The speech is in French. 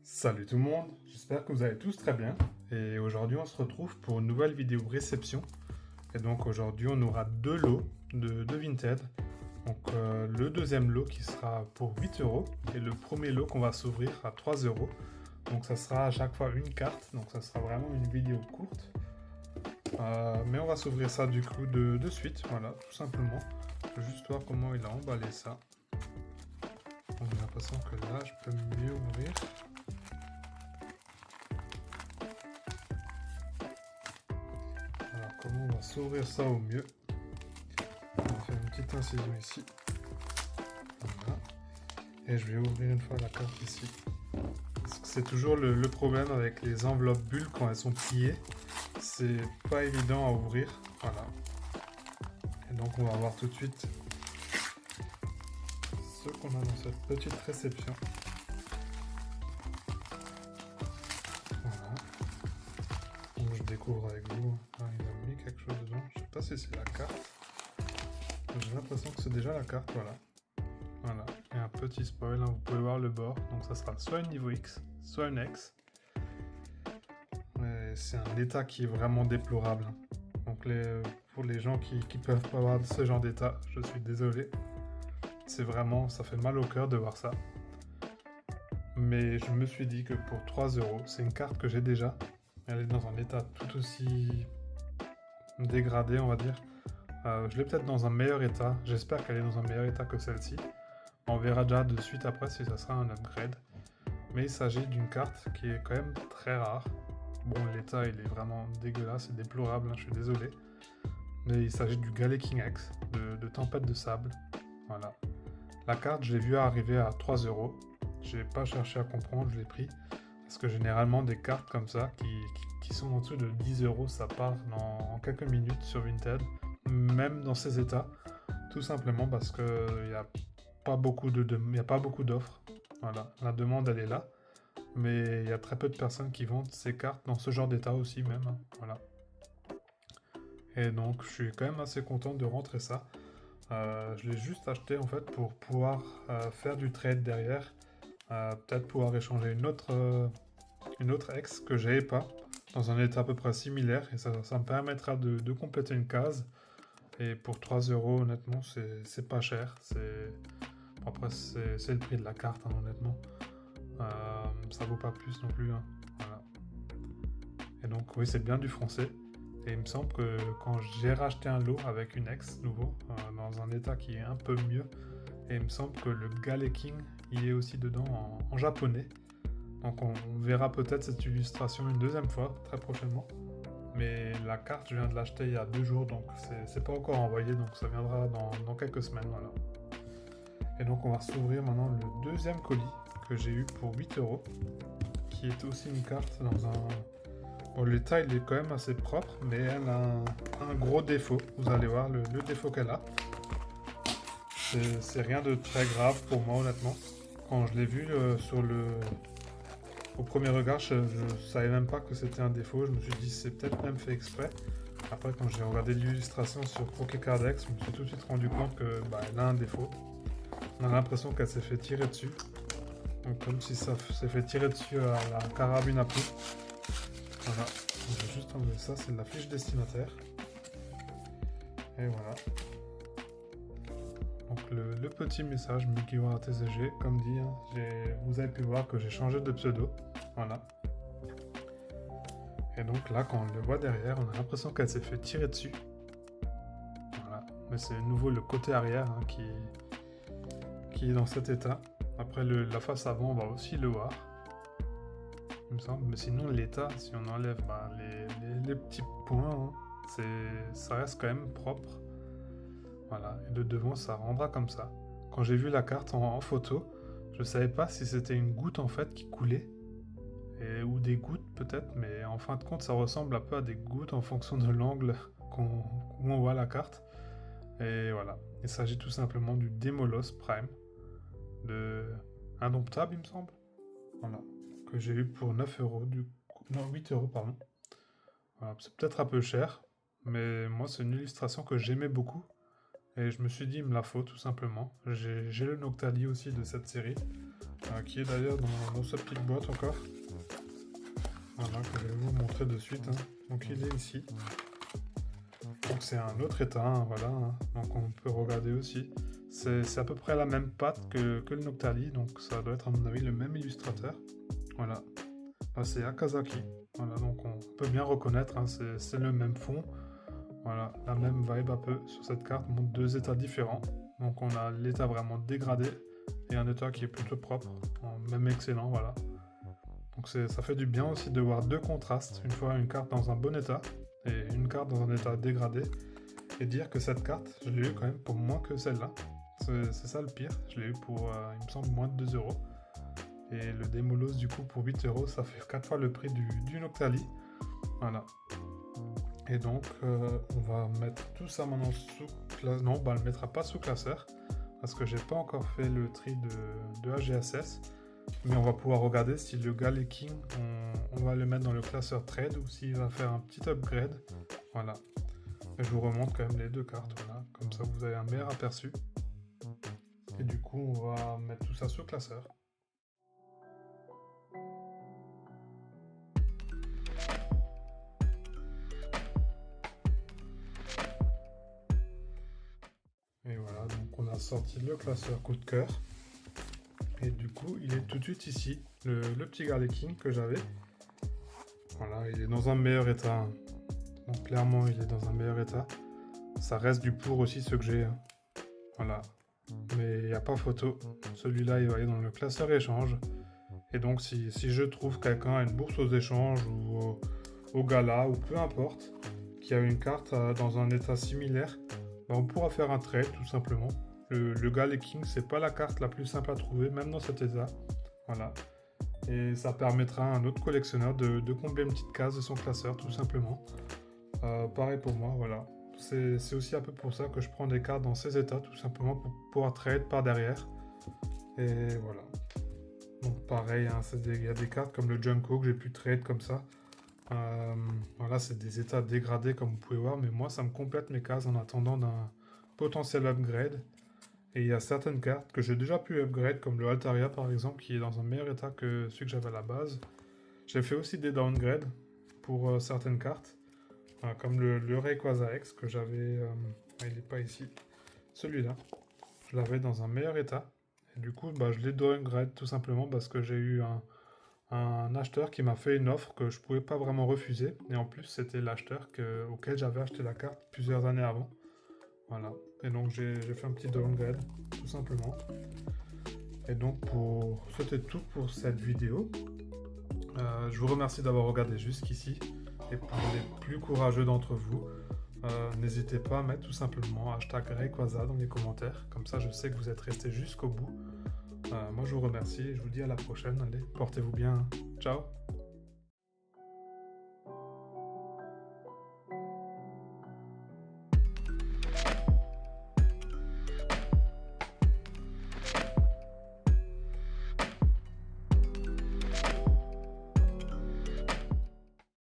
Salut tout le monde, j'espère que vous allez tous très bien. Et aujourd'hui on se retrouve pour une nouvelle vidéo réception. Et donc aujourd'hui on aura deux lots de Vinted. Donc le deuxième lot qui sera pour 8 euros et le premier lot qu'on va s'ouvrir à 3 euros. Donc ça sera à chaque fois une carte, donc ça sera vraiment une vidéo courte. Mais on va s'ouvrir ça du coup de suite, voilà, tout simplement. Je vais juste voir comment il a emballé ça. Donc, j'ai l'impression que là je peux mieux ouvrir. Alors comment on va s'ouvrir ça au mieux? On va faire une petite incision ici. Voilà. Et je vais ouvrir une fois la carte ici. Parce que c'est toujours le problème avec les enveloppes bulles quand elles sont pliées. C'est pas évident à ouvrir. Voilà. Et donc on va voir tout de suite ce qu'on a dans cette petite réception. Voilà. Donc je découvre avec vous. Ah, il a mis quelque chose dedans. Je sais pas si c'est la carte. J'ai l'impression que c'est déjà la carte. Voilà. Voilà, et un petit spoil, hein, vous pouvez voir le bord, donc ça sera soit un niveau X, soit un X. C'est un état qui est vraiment déplorable. Donc pour les gens qui peuvent pas avoir ce genre d'état, je suis désolé. C'est vraiment, ça fait mal au cœur de voir ça. Mais je me suis dit que pour 3 euros, c'est une carte que j'ai déjà. Elle est dans un état tout aussi dégradé, on va dire. Je l'ai peut-être dans un meilleur état. J'espère qu'elle est dans un meilleur état que celle-ci. On verra déjà de suite après si ça sera un upgrade. Mais il s'agit d'une carte qui est quand même très rare. Bon, l'état il est vraiment dégueulasse et déplorable, hein, je suis désolé. Mais il s'agit du Galaking X, de Tempête de Sable. Voilà. La carte, je l'ai vue arriver à 3 euros. J'ai pas cherché à comprendre, je l'ai pris. Parce que généralement, des cartes comme ça, qui sont en dessous de 10 euros, ça part en quelques minutes sur Vinted. Même dans ces états. Tout simplement parce qu'il n'y a pas beaucoup d'offres. Voilà, la demande elle est là, mais il y a très peu de personnes qui vendent ces cartes dans ce genre d'état aussi même. Hein, voilà. Et donc je suis quand même assez content de rentrer ça. Je l'ai juste acheté en fait pour pouvoir faire du trade derrière, peut-être pouvoir échanger une autre ex que j'avais pas dans un état à peu près similaire et ça me permettra de compléter une case. Et pour 3 euros, honnêtement, c'est pas cher. Après, c'est le prix de la carte, hein, honnêtement. Ça vaut pas plus non plus. Hein. Voilà. Et donc, oui, c'est bien du français. Et il me semble que quand j'ai racheté un lot avec une ex nouveau, dans un état qui est un peu mieux, et il me semble que le Galeking, il est aussi dedans en japonais. Donc on verra peut-être cette illustration une deuxième fois, très prochainement. Mais la carte, je viens de l'acheter il y a 2 jours, donc c'est pas encore envoyé, donc ça viendra dans quelques semaines. Voilà. Et donc on va s'ouvrir maintenant le deuxième colis que j'ai eu pour 8 euros, qui est aussi une carte dans un... Bon, l'état il est quand même assez propre, mais elle a un gros défaut. Vous allez voir le défaut qu'elle a. C'est rien de très grave pour moi honnêtement. Quand je l'ai vu au premier regard, je savais même pas que c'était un défaut. Je me suis dit c'est peut-être même fait exprès. Après quand j'ai regardé l'illustration sur Pokécardex, je me suis tout de suite rendu compte que elle a un défaut. On a l'impression qu'elle s'est fait tirer dessus. Donc comme si ça s'est fait tirer dessus à la carabine à plomb. Voilà. Je vais juste enlever ça, c'est de la fiche destinataire. Et voilà. Donc le petit message Mugiwara TCG, comme dit, hein, vous avez pu voir que j'ai changé de pseudo. Voilà. Et donc là, quand on le voit derrière, on a l'impression qu'elle s'est fait tirer dessus. Voilà. Mais c'est de nouveau le côté arrière hein, qui est dans cet état. Après la face avant, on va aussi le voir. Il me semble. Mais sinon, l'état, si on enlève les petits points, hein, ça reste quand même propre. Voilà. Et de devant, ça rendra comme ça. Quand j'ai vu la carte en photo, je savais pas si c'était une goutte en fait qui coulait. Ou des gouttes peut-être, mais en fin de compte, ça ressemble un peu à des gouttes en fonction de l'angle où on voit la carte. Et voilà. Il s'agit tout simplement du Demolos Prime. De Indomptable, il me semble. Voilà. Que j'ai eu pour 9 euros. Non, 8 euros, pardon. Voilà. C'est peut-être un peu cher, mais moi, c'est une illustration que j'aimais beaucoup. Et je me suis dit, il me la faut tout simplement. J'ai le Noctali aussi de cette série, qui est d'ailleurs dans cette petite boîte encore. Voilà, que je vais vous montrer de suite. Hein. Donc il est ici. Donc c'est un autre état, hein, voilà. Hein. Donc on peut regarder aussi. C'est à peu près la même patte que le Noctali, donc ça doit être à mon avis le même illustrateur. Voilà. Enfin, c'est Akazaki. Voilà, donc on peut bien reconnaître, hein, c'est le même fond. Voilà, la même vibe un peu sur cette carte, montre deux états différents. Donc on a l'état vraiment dégradé et un état qui est plutôt propre, même excellent, voilà. Donc ça fait du bien aussi de voir deux contrastes, une fois une carte dans un bon état et une carte dans un état dégradé, et dire que cette carte, je l'ai eu quand même pour moins que celle-là. C'est ça le pire, je l'ai eu pour, il me semble, moins de 2 euros. Et le Démolos, du coup, pour 8 euros, ça fait 4 fois le prix du Noctali. Voilà. Et donc, on va mettre tout ça maintenant sous classeur. Non, on ne le mettra pas sous classeur, parce que j'ai pas encore fait le tri de AGSS. Mais on va pouvoir regarder si le Galeking, on va le mettre dans le classeur trade ou s'il va faire un petit upgrade. Voilà. Et je vous remonte quand même les deux cartes, voilà. Comme ça, vous avez un meilleur aperçu. Et du coup, on va mettre tout ça sous classeur. Et voilà, donc on a sorti le classeur coup de cœur. Et du coup, il est tout de suite ici, le petit Galeking que j'avais. Voilà, il est dans un meilleur état. Donc clairement, il est dans un meilleur état. Ça reste du pour aussi, ce que j'ai. Hein. Voilà. Mais il n'y a pas photo. Celui-là, il va aller dans le classeur échange. Et donc, si je trouve quelqu'un à une bourse aux échanges ou au gala, ou peu importe, qui a une carte dans un état similaire, ben on pourra faire un trade, tout simplement. Le Galeking, c'est pas la carte la plus simple à trouver, même dans cet état. Voilà. Et ça permettra à un autre collectionneur de combler une petite case de son classeur, tout simplement. Pareil pour moi, voilà. C'est aussi un peu pour ça que je prends des cartes dans ces états, tout simplement pour pouvoir trade par derrière. Et voilà. Donc pareil, hein, il y a des cartes comme le Junko que j'ai pu trade comme ça. Voilà, c'est des états dégradés comme vous pouvez voir, mais moi ça me complète mes cases en attendant d'un potentiel upgrade. Et il y a certaines cartes que j'ai déjà pu upgrade, comme le Altaria par exemple, qui est dans un meilleur état que celui que j'avais à la base. J'ai fait aussi des downgrades pour certaines cartes, comme le Rayquaza X que j'avais... il n'est pas ici. Celui-là, je l'avais dans un meilleur état. Et du coup, bah, je l'ai downgrade tout simplement parce que j'ai eu un acheteur qui m'a fait une offre que je ne pouvais pas vraiment refuser. Et en plus, c'était l'acheteur auquel j'avais acheté la carte plusieurs années avant. Voilà. Et donc j'ai fait un petit downgrade, tout simplement. Et donc c'était tout pour cette vidéo. Je vous remercie d'avoir regardé jusqu'ici. Et pour les plus courageux d'entre vous, n'hésitez pas à mettre tout simplement #Rayquaza dans les commentaires. Comme ça, je sais que vous êtes restés jusqu'au bout. Moi, je vous remercie et je vous dis à la prochaine. Allez, portez-vous bien. Ciao!